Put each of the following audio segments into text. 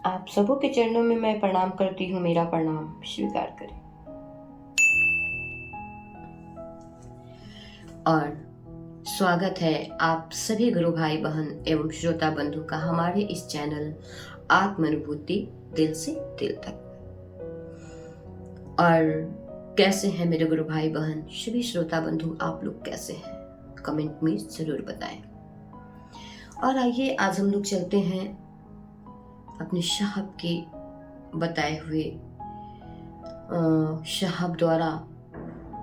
आप सबों के चरणों में मैं प्रणाम करती हूँ, मेरा प्रणाम स्वीकार करें। और स्वागत है आप सभी गुरु भाई बहन एवं श्रोता बंधु का हमारे इस चैनल आत्मानुभूति दिल से दिल तक। और कैसे हैं मेरे गुरु भाई बहन सभी श्रोता बंधु, आप लोग कैसे हैं? कमेंट में जरूर बताएं। और आइए आज हम लोग चलते हैं अपने साहब के बताए हुए साहब द्वारा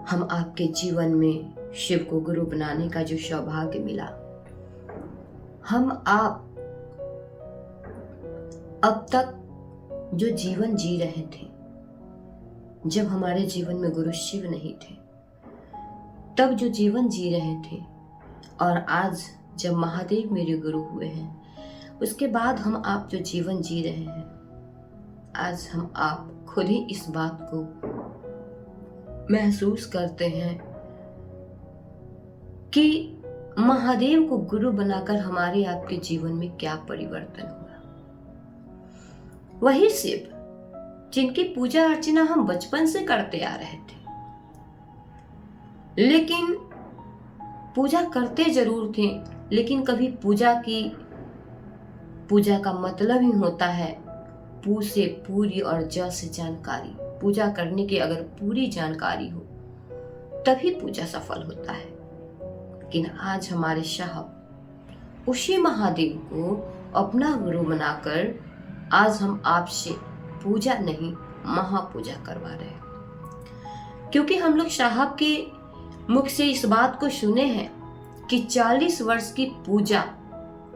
हम आपके जीवन में शिव को गुरु बनाने का जो सौभाग्य मिला, हम आप अब तक जो जीवन जी रहे थे, जब हमारे जीवन में गुरु शिव नहीं थे, तब जो जीवन जी रहे थे, और आज जब महादेव मेरे गुरु हुए हैं, उसके बाद हम आप जो जीवन जी रहे हैं, आज हम आप खुद ही इस बात को महसूस करते हैं कि महादेव को गुरु बनाकर हमारे आपके जीवन में क्या परिवर्तन हुआ। वही शिव जिनकी पूजा अर्चना हम बचपन से करते आ रहे थे, लेकिन पूजा करते जरूर थे, लेकिन कभी पूजा का मतलब ही होता है पू से पूरी और ज से जानकारी। पूजा करने की अगर पूरी जानकारी हो तभी पूजा सफल होता है। लेकिन आज हमारे साहब उसी महादेव को अपना गुरु बनाकर आज हम आपसे पूजा नहीं महापूजा करवा रहे हैं, क्योंकि हम लोग साहब के मुख से इस बात को सुने हैं कि 40 वर्ष की पूजा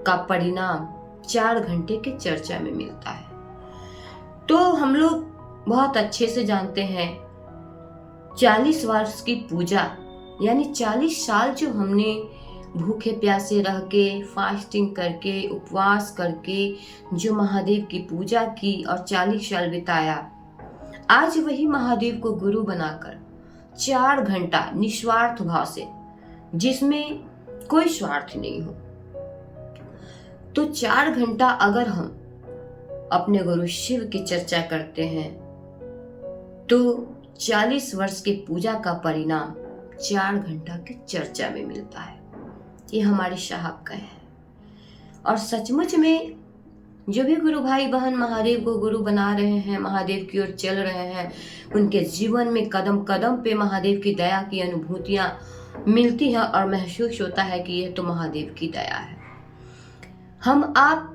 का परिणाम 4 घंटे के चर्चा में मिलता है। तो हम लोग बहुत अच्छे से जानते हैं 40 वर्ष की पूजा यानी 40 साल जो हमने भूखे प्यासे रह के, फास्टिंग करके, उपवास करके जो महादेव की पूजा की और 40 साल बिताया, आज वही महादेव को गुरु बनाकर 4 घंटा निस्वार्थ भाव से, जिसमें कोई स्वार्थ नहीं हो, तो 4 घंटा अगर हम अपने गुरु शिव की चर्चा करते हैं तो 40 वर्ष की पूजा का परिणाम 4 घंटा की चर्चा में मिलता है। ये हमारे साहब का है। और सचमुच में जो भी गुरु भाई बहन महादेव को गुरु बना रहे हैं, महादेव की ओर चल रहे हैं, उनके जीवन में कदम कदम पे महादेव की दया की अनुभूतियां मिलती है और महसूस होता है कि यह तो महादेव की दया है। हम आप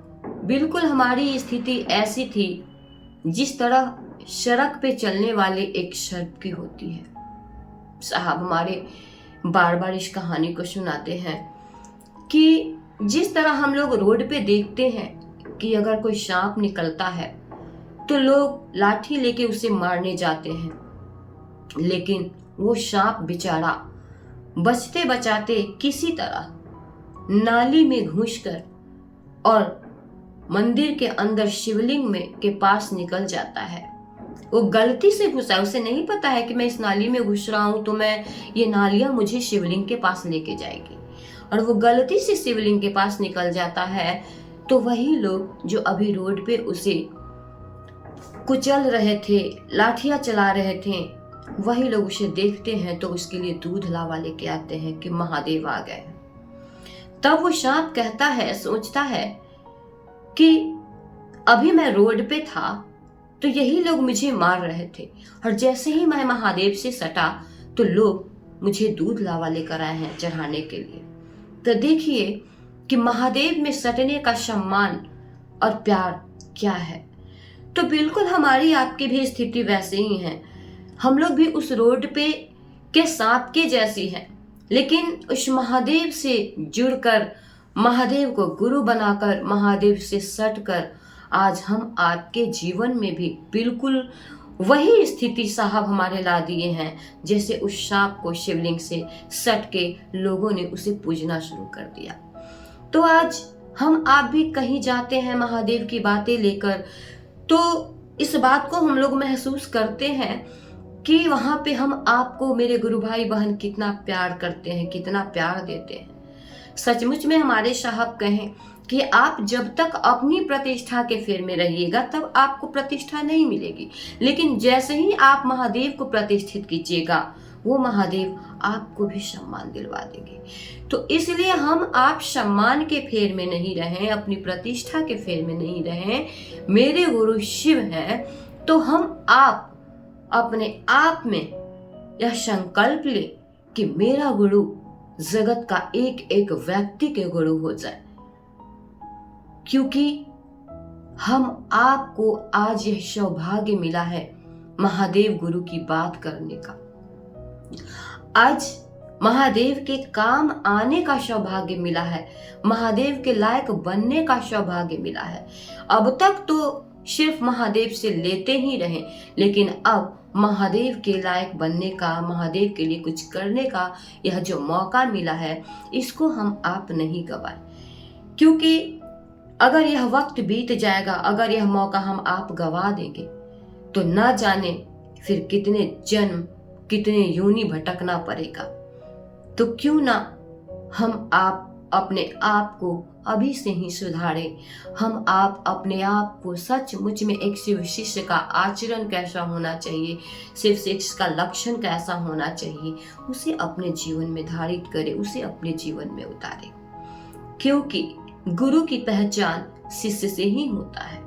बिल्कुल, हमारी स्थिति ऐसी थी जिस तरह सड़क पे चलने वाले एक सर्प की होती है। साहब हमारे बार बार इस कहानी को सुनाते हैं कि जिस तरह हम लोग रोड पे देखते हैं कि अगर कोई सांप निकलता है तो लोग लाठी लेके उसे मारने जाते हैं, लेकिन वो सांप बेचारा बचते बचाते किसी तरह नाली में घुसकर और मंदिर के अंदर शिवलिंग में के पास निकल जाता है। वो गलती से घुसा, उसे नहीं पता है कि मैं इस नाली में घुस रहा हूं तो मैं ये नालियां मुझे शिवलिंग के पास लेके जाएगी, और वो गलती से शिवलिंग के पास निकल जाता है। तो वही लोग जो अभी रोड पे उसे कुचल रहे थे, लाठियां चला रहे थे, वही लोग उसे देखते हैं तो उसके लिए दूध लावा लेके आते हैं कि महादेव आ गए। तब वो सांप कहता है, सोचता है कि अभी मैं रोड पे था तो यही लोग मुझे मार रहे थे, और जैसे ही मैं महादेव से सटा तो लोग मुझे दूध लावा लेकर आए हैं चढ़ाने के लिए। तो देखिए कि महादेव में सटने का सम्मान और प्यार क्या है। तो बिल्कुल हमारी आपकी भी स्थिति वैसे ही है। हम लोग भी उस रोड पे के सांप के जैसी हैं, लेकिन उस महादेव से जुड़कर, महादेव को गुरु बनाकर, महादेव से सटकर आज हम आपके जीवन में भी बिल्कुल वही स्थिति साहब हमारे ला दिए हैं, जैसे उस सांप को शिवलिंग से सट के लोगों ने उसे पूजना शुरू कर दिया। तो आज हम आप भी कहीं जाते हैं महादेव की बातें लेकर, तो इस बात को हम लोग महसूस करते हैं कि वहां पे हम आपको, मेरे गुरु भाई बहन, कितना प्यार करते हैं, कितना प्यार देते हैं। सचमुच में हमारे साहब कहें कि आप जब तक अपनी प्रतिष्ठा के फेर में रहिएगा तब आपको प्रतिष्ठा नहीं मिलेगी, लेकिन जैसे ही आप महादेव को प्रतिष्ठित कीजिएगा वो महादेव आपको भी सम्मान दिलवा देंगे। तो इसलिए हम आप सम्मान के फेर में नहीं रहें, अपनी प्रतिष्ठा के फेर में नहीं रहें। मेरे गुरु शिव हैं तो हम आप अपने आप में यह संकल्प ले कि मेरा गुरु जगत का एक एक व्यक्ति के गुरु हो जाए, क्योंकि हम आपको आज यह सौभाग्य मिला है महादेव गुरु की बात करने का। आज महादेव के काम आने का सौभाग्य मिला है, महादेव के लायक बनने का सौभाग्य मिला है। अब तक तो सिर्फ महादेव से लेते ही रहे, लेकिन अब महादेव के लायक बनने का, महादेव के लिए कुछ करने का यह जो मौका मिला है, इसको हम आप नहीं गवाएं। क्योंकि अगर यह वक्त बीत जाएगा, अगर यह मौका हम आप गवा देंगे तो ना जाने फिर कितने जन्म, कितने योनि भटकना पड़ेगा। तो क्यों ना हम आप अपने आप को अभी से ही सुधारें। हम आप अपने आप को सचमुच में एक शिव शिष्य का आचरण कैसा होना चाहिए, शिव शिष्य का लक्षण कैसा होना चाहिए, उसे अपने जीवन में धारित करें, उसे अपने जीवन में उतारें। क्योंकि गुरु की पहचान शिष्य से ही होता है।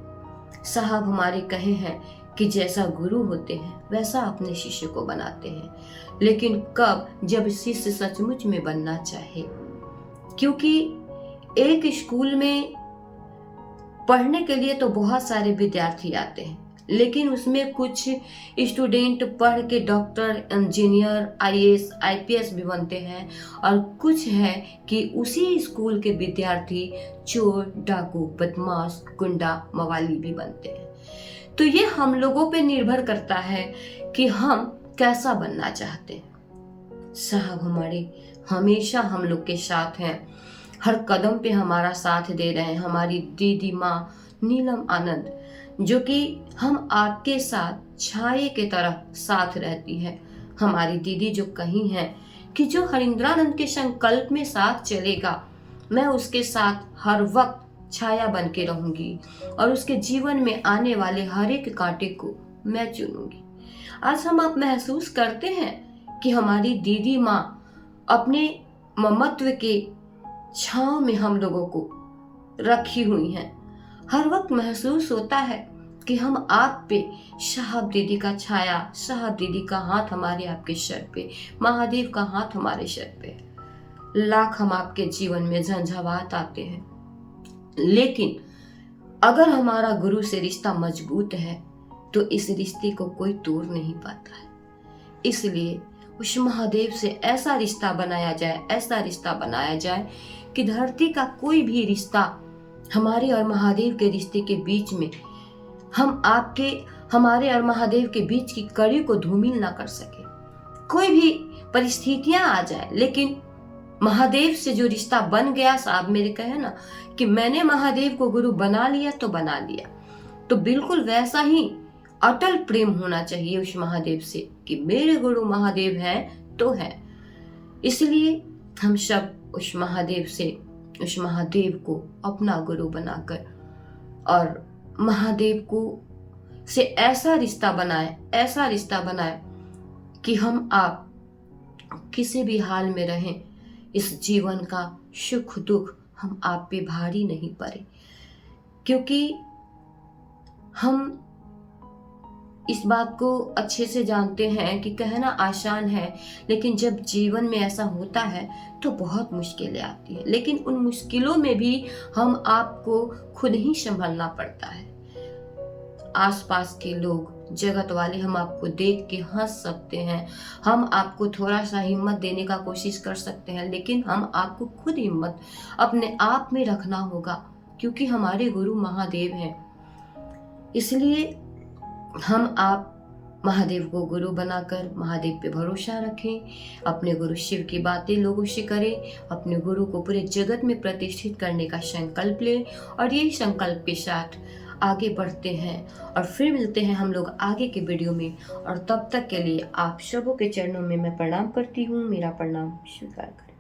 साहब हमारे कहे हैं कि जैसा गुरु होते हैं वैसा अपने शिष्य को बनाते हैं, लेकिन कब, जब शिष्य सचमुच में बनना चाहे। क्योंकि एक स्कूल में पढ़ने के लिए तो बहुत सारे विद्यार्थी आते हैं, लेकिन उसमें कुछ स्टूडेंट पढ़ के डॉक्टर, इंजीनियर, आईएएस, आईपीएस भी बनते हैं, और कुछ है कि उसी स्कूल के विद्यार्थी चोर, डाकू, बदमाश, गुंडा, मवाली भी बनते हैं। तो ये हम लोगों पे निर्भर करता है कि हम कैसा बनना चाहते हैं। साहब हमारे हमेशा हम लोग के साथ हैं, हर कदम पे हमारा साथ दे रहे हैं। हमारी दीदी माँ नीलम आनंद, जो कि हम आपके साथ छाये के तरह साथ रहती है। हमारी दीदी जो कही है कि जो हरिंद्रानंद के संकल्प में साथ चलेगा, मैं उसके साथ हर वक्त छाया बन के रहूंगी और उसके जीवन में आने वाले हर एक कांटे को मैं चुनूंगी। आज हम आप महसूस करते हैं कि हमारी दीदी माँ अपने ममत्व के छांव में हम लोगों को रखी हुई हैं। हर वक्त महसूस होता है कि हम आप पे साहब दीदी का छाया, साहब दीदी का हाथ हमारे आपके सर पे, महादेव का हाथ हमारे सर पे। लाख हम आपके जीवन में झंझावात आते हैं, लेकिन अगर हमारा गुरु से रिश्ता मजबूत है तो इस रिश्ते को कोई तोड़ नहीं पाता है। इसलिए उस महादेव से ऐसा रिश्ता बनाया जाए, ऐसा रिश्ता बनाया जाए कि धरती का कोई भी रिश्ता हमारे और महादेव के रिश्ते के बीच में, हम आपके, हमारे और महादेव के बीच की कड़ी को धूमिल ना कर सके। कोई भी परिस्थितियां आ जाए, लेकिन महादेव से जो रिश्ता बन गया, साहब मेरे कहे ना कि मैंने महादेव को गुरु बना लिया तो बना लिया, तो बिल्कुल वैसा ही अटल प्रेम होना चाहिए उस महादेव से कि मेरे गुरु महादेव हैं तो है। इसलिए हम सब उस महादेव से, उस महादेव को अपना गुरु बनाकर और महादेव को से ऐसा रिश्ता बनाए, ऐसा रिश्ता बनाए कि हम आप किसी भी हाल में रहें, इस जीवन का सुख दुख हम आप पे भारी नहीं पड़े। क्योंकि हम इस बात को अच्छे से जानते हैं कि कहना आसान है, लेकिन जब जीवन में ऐसा होता है तो बहुत मुश्किलें आती है। लेकिन उन मुश्किलों में भी हम आपको खुद ही संभलना पड़ता है। आसपास के लोग, जगत वाले हम आपको देख के हंस सकते हैं, हम आपको थोड़ा सा हिम्मत देने का कोशिश कर सकते हैं, लेकिन हम आपको खुद हिम्मत अपने आप में रखना होगा, क्योंकि हमारे गुरु महादेव हैं। इसलिए हम आप महादेव को गुरु बनाकर महादेव पे भरोसा रखें, अपने गुरु शिव की बातें लोगों से करें, अपने गुरु को पूरे जगत में प्रतिष्ठित करने का संकल्प लें, और यही संकल्प के साथ आगे बढ़ते हैं। और फिर मिलते हैं हम लोग आगे के वीडियो में, और तब तक के लिए आप सबों के चरणों में मैं प्रणाम करती हूँ। मेरा प्रणाम स्वीकार करें।